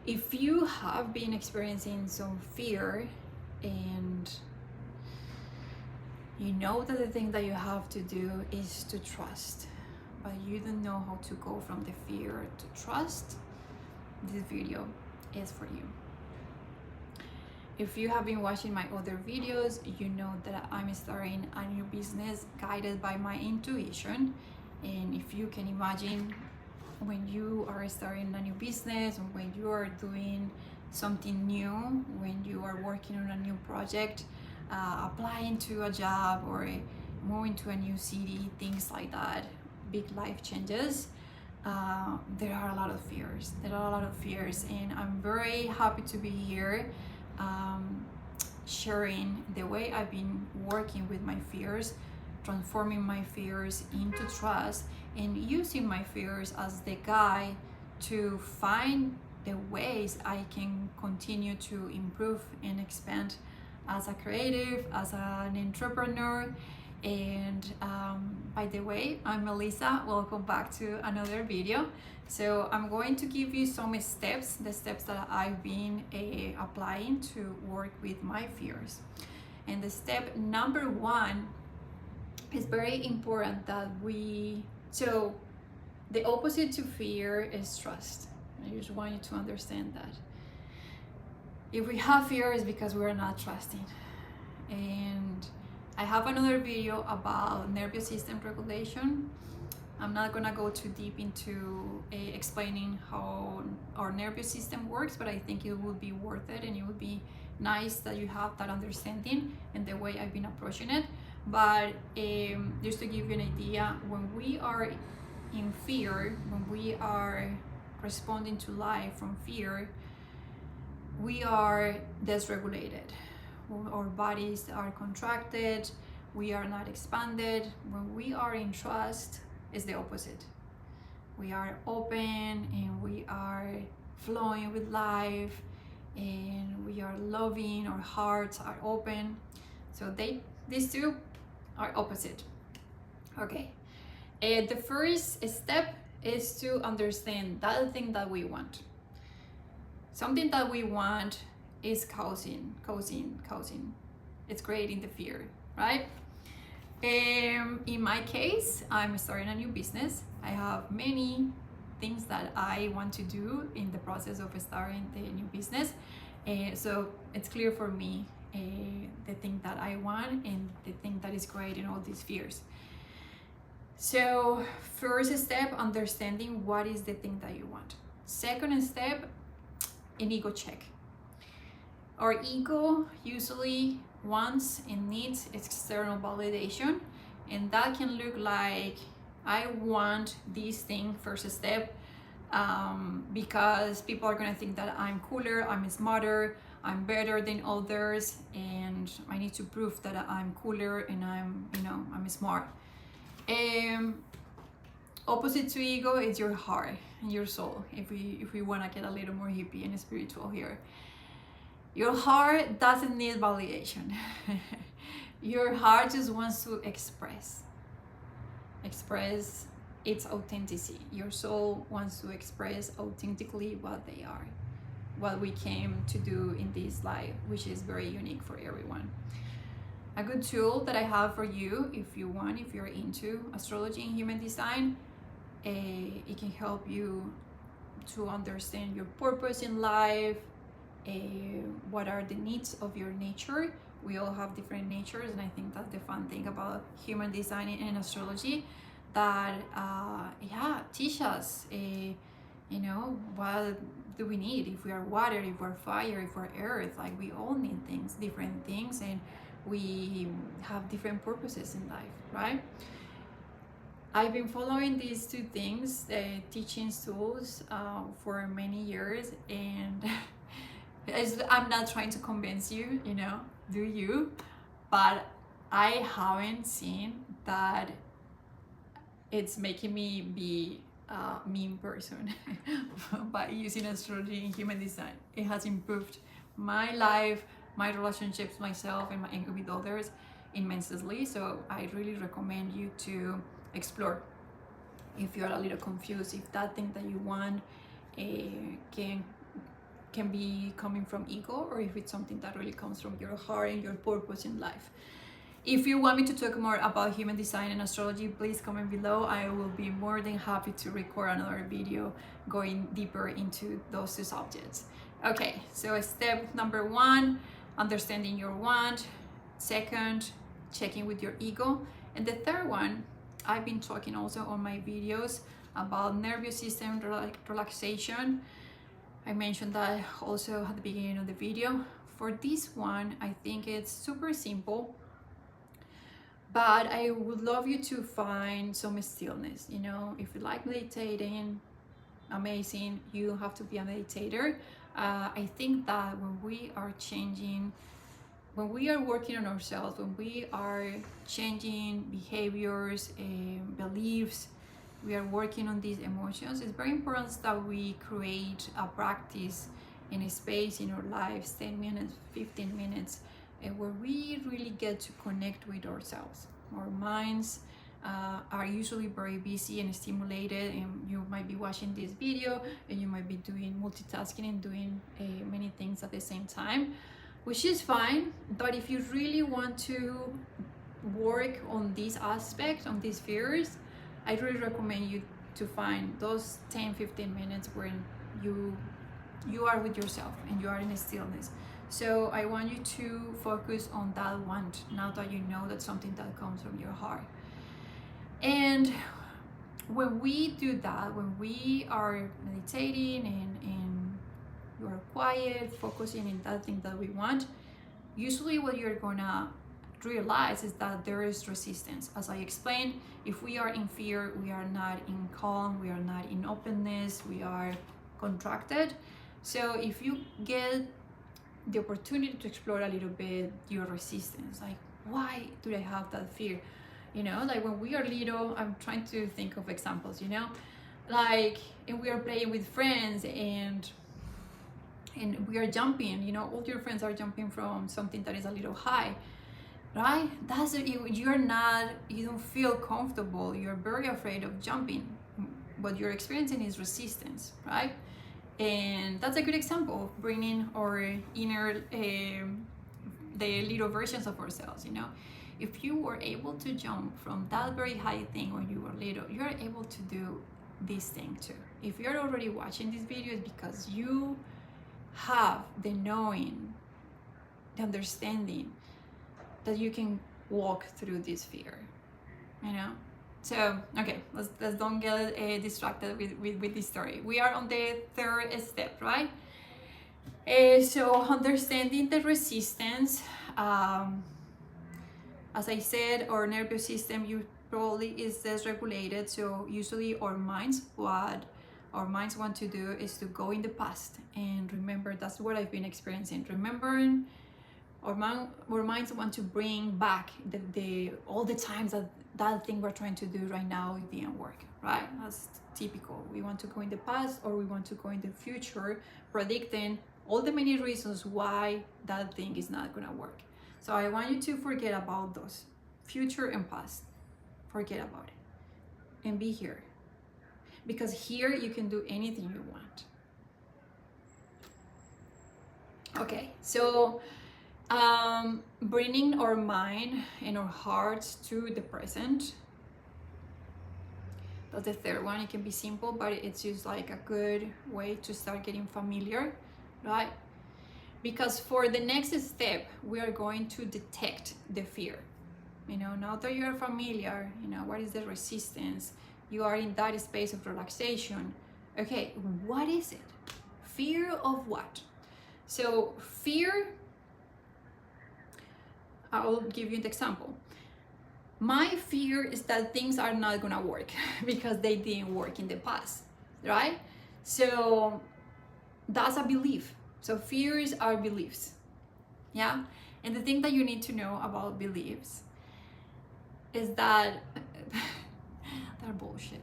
If you have been experiencing some fear and you know that the thing that you have to do is to trust, but you don't know how to go from the fear to trust, this video is for you. If you have been watching my other videos, you know that I'm starting a new business guided by my intuition. And if you can imagine, when you are starting a new business, or when you are doing something new, when you are working on a new project, applying to a job, or moving to a new city, things like that, big life changes, there are a lot of fears. And I'm very happy to be here, sharing the way I've been working with my fears, transforming my fears into trust, and using my fears as the guide to find the ways I can continue to improve and expand as a creative, as an entrepreneur. And by the way, I'm Melissa. Welcome back to another video. So I'm going to give you some steps, the steps that I've been applying to work with my fears. And the step number one is very important that so the opposite to fear is trust. I just want you to understand that. If we have fear, it's because we're not trusting. And I have another video about nervous system regulation. I'm not gonna go too deep into explaining how our nervous system works, but I think it would be worth it, and it would be nice that you have that understanding and the way I've been approaching it. But just to give you an idea, when we are in fear, when we are responding to life from fear, we are dysregulated. Our bodies are contracted, we are not expanded. When we are in trust, it's the opposite. We are open and we are flowing with life, and we are loving, our hearts are open. So these two are opposite. Okay, the first step is to understand that thing that we want. Something that we want is causing. It's creating the fear, right? In my case, I'm starting a new business. I have many things that I want to do in the process of starting the new business. So it's clear for me the thing that I want and the thing that is creating all these fears. So first step, understanding what is the thing that you want. Second step, an ego check. Our ego usually wants and needs external validation, and that can look like, I want this thing, first step, because people are gonna think that I'm cooler, I'm smarter, I'm better than others, and I need to prove that I'm cooler and I'm smart. Opposite to ego is your heart and your soul, if we want to get a little more hippie and spiritual here. Your heart doesn't need validation. Your heart just wants to express its authenticity. Your soul wants to express authentically what they are, what we came to do in this life, which is very unique for everyone. A good tool that I have for you, if you're into astrology and human design, it can help you to understand your purpose in life, what are the needs of your nature. We all have different natures, and I think that's the fun thing about human design and astrology, that teach us what do we need, if we are water, if we're fire, if we're earth. Like, we all need different things, and we have different purposes in life, right? I've been following these two things, the teachings tools, for many years, and I'm not trying to convince you, do you, but I haven't seen that it's making me be a mean person by using astrology and human design. It has improved my life, my relationships, myself, and with others immensely. So I really recommend you to explore. If you're a little confused, if that thing that you want can can be coming from ego, or if it's something that really comes from your heart and your purpose in life. If you want me to talk more about human design and astrology, please comment below. I will be more than happy to record another video going deeper into those two subjects. Okay, so step number 1, understanding your want. Second, checking with your ego. And the third one, I've been talking also on my videos about nervous system relaxation. I mentioned that also at the beginning of the video. For this one, I think it's super simple, but I would love you to find some stillness. You know, if you like meditating, amazing, you don't have to be a meditator. I think that when we are changing, when we are working on ourselves, when we are changing behaviors and beliefs, we are working on these emotions, it's very important that we create a practice in a space in our lives, 10 minutes, 15 minutes, where we really get to connect with ourselves. Our minds are usually very busy and stimulated, and you might be watching this video and you might be doing multitasking and doing many things at the same time, which is fine. But if you really want to work on this aspect, on these fears, I really recommend you to find those 10-15 minutes when you are with yourself and you are in a stillness. So I want you to focus on that want, now that you know that's something that comes from your heart. And when we do that, when we are meditating and you are quiet, focusing in that thing that we want, usually what you're gonna realize is that there is resistance. As I explained, if we are in fear, we are not in calm, we are not in openness, we are contracted. So if you get the opportunity to explore a little bit your resistance, like, why do I have that fear? You know, like when we are little, I'm trying to think of examples, you know, like, and we are playing with friends and we are jumping, you know, all your friends are jumping from something that is a little high, right? That's it. You don't feel comfortable, you're very afraid of jumping. What you're experiencing is resistance, right? And that's a good example of bringing our inner the little versions of ourselves. You know, if you were able to jump from that very high thing when you were little, you're able to do this thing too. If you're already watching this video, it's because you have the knowing, the understanding that you can walk through this fear, you know. So okay, let's don't get distracted with this story. We are on the third step, right? So understanding the resistance. As I said, our nervous system probably is dysregulated. So usually what our minds want to do is to go in the past and remember. That's what I've been experiencing. Remembering, our minds want to bring back all the times that thing we're trying to do right now, it didn't work, right? That's typical. We want to go in the past, or we want to go in the future, predicting all the many reasons why that thing is not gonna work. So I want you to forget about those, future and past. Forget about it and be here, because here you can do anything you want. Okay, so bringing our mind and our hearts to the present. That's the third one. It can be simple, but it's just like a good way to start getting familiar, right? Because for the next step, we are going to detect the fear. You know, now that you're familiar, you know, what is the resistance? You are in that space of relaxation. Okay, what is it? Fear of what? So fear, I'll give you an example. My fear is that things are not gonna work because they didn't work in the past, right? So that's a belief. So fears are beliefs, yeah? And the thing that you need to know about beliefs is that they're bullshit.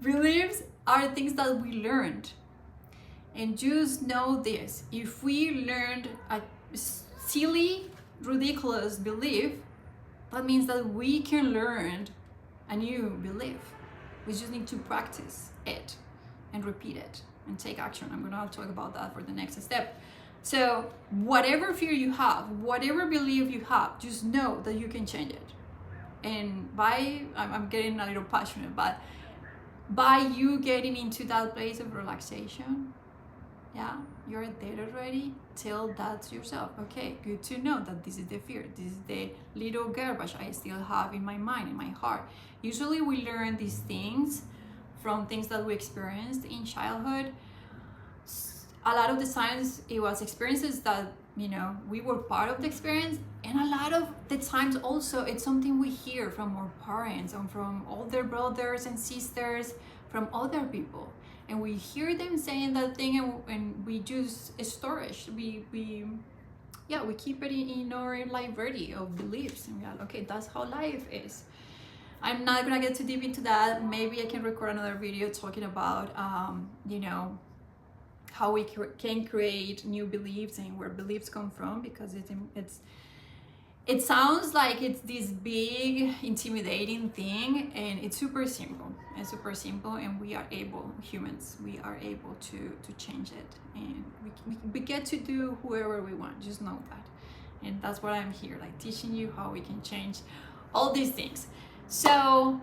Beliefs are things that we learned. And just know this, if we learned a silly, ridiculous belief, that means that we can learn a new belief. We just need to practice it. and repeat it and take action. I'm gonna talk about that for the next step. So whatever fear you have, whatever belief you have, just know that you can change it. And I'm getting a little passionate, but by you getting into that place of relaxation, yeah, you're there already. Tell that to yourself. Okay, good to know that this is the fear. This is the little garbage I still have in my mind, in my heart. Usually we learn these things from things that we experienced in childhood. A lot of the times it was experiences that, you know, we were part of the experience, and a lot of the times also it's something we hear from our parents and from older brothers and sisters, from other people, and we hear them saying that thing, and we just storage, we keep it in our library of beliefs, and we're like, okay, that's how life is. I'm not gonna get too deep into that. Maybe I can record another video talking about you know, how we can create new beliefs and where beliefs come from, because it sounds like it's this big intimidating thing, and it's super simple. It's super simple, and we are able, humans, we are able to change it, and we get to do whoever we want. Just know that. And that's what I'm here, like, teaching you how we can change all these things. So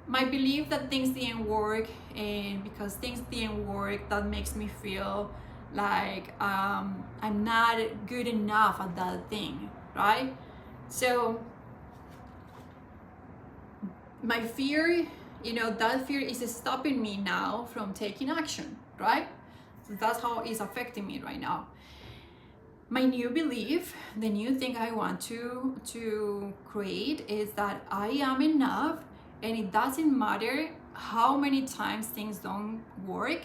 my belief that things didn't work, and because things didn't work, that makes me feel like I'm not good enough at that thing, right? So my fear, you know, that fear is stopping me now from taking action, right? So that's how it's affecting me right now. My new belief, the new thing I want to create, is that I am enough, and it doesn't matter how many times things don't work.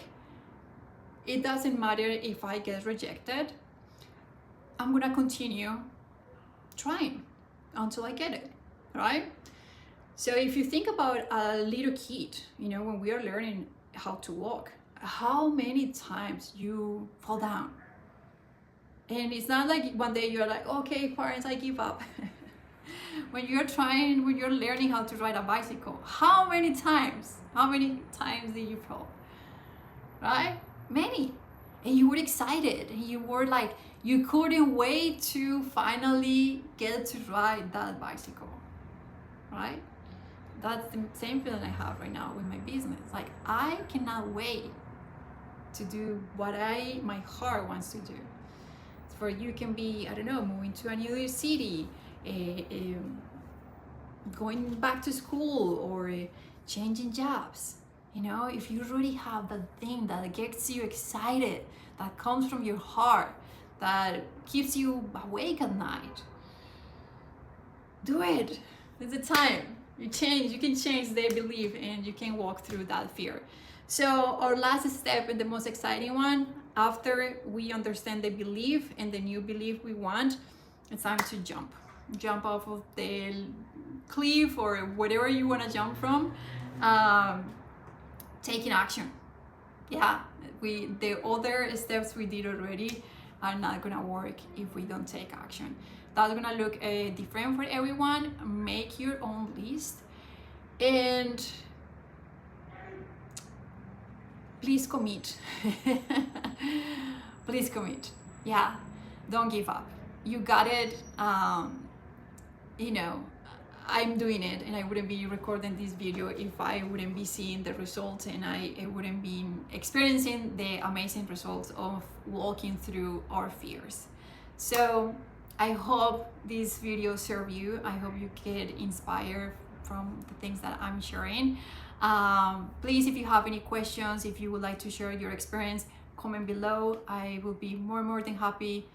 It doesn't matter if I get rejected. I'm gonna continue trying until I get it, right? So if you think about a little kid, you know, when we are learning how to walk, how many times you fall down? And it's not like one day you're like, okay, parents, I give up. When you're learning how to ride a bicycle, how many times did you fall? Right? Many. And you were excited, and you were like, you couldn't wait to finally get to ride that bicycle, right? That's the same feeling I have right now with my business. Like, I cannot wait to do what my heart wants to do. For you can be, I don't know, moving to a new city, going back to school, or changing jobs. You know, if you really have that thing that gets you excited, that comes from your heart, that keeps you awake at night, do it. It's the time. You can change their belief, and you can walk through that fear. So our last step, and the most exciting one, after we understand the belief and the new belief we want, it's time to jump off of the cliff or whatever you want to jump from. Taking action. Yeah, the other steps we did already are not gonna work if we don't take action. That's gonna look different for everyone. Make your own list, and please commit. Please commit. Yeah, don't give up. You got it. You know, I'm doing it, and I wouldn't be recording this video if I wouldn't be seeing the results, and I wouldn't be experiencing the amazing results of walking through our fears. So I hope this video served you. I hope you get inspired from the things that I'm sharing. Please, if you have any questions, if you would like to share your experience, comment below. I will be more than happy.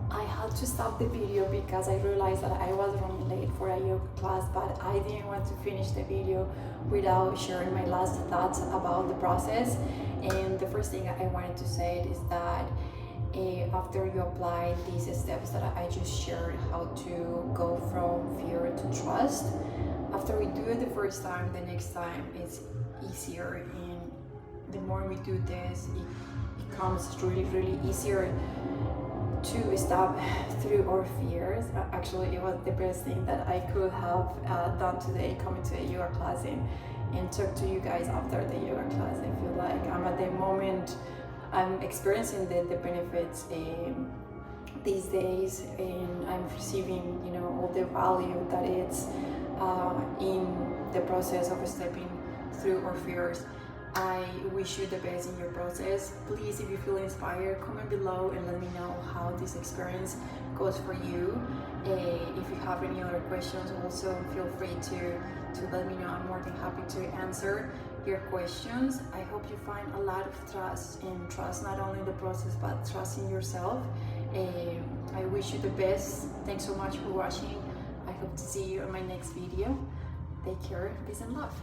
I had to stop the video because I realized that I was running late for a yoga class, but I didn't want to finish the video without sharing my last thoughts about the process. And the first thing I wanted to say is that after you apply these steps that I just shared, how to go from fear to trust, after we do it the first time, the next time it's easier, and the more we do this, it becomes really easier to stop through our fears. Actually, it was the best thing that I could have done today, coming to a yoga class and and talk to you guys after the yoga class. I feel like I'm at the moment, I'm experiencing the benefits these days, and I'm receiving, you know, all the value that it's in the process of stepping through our fears. I wish you the best in your process. Please, if you feel inspired, comment below and let me know how this experience goes for you. If you have any other questions, also feel free to let me know. I'm more than happy to answer your questions. I hope you find a lot of trust, and trust not only in the process but trust in yourself. I wish you the best. Thanks so much for watching. I hope to see you in my next video. Take care, peace and love.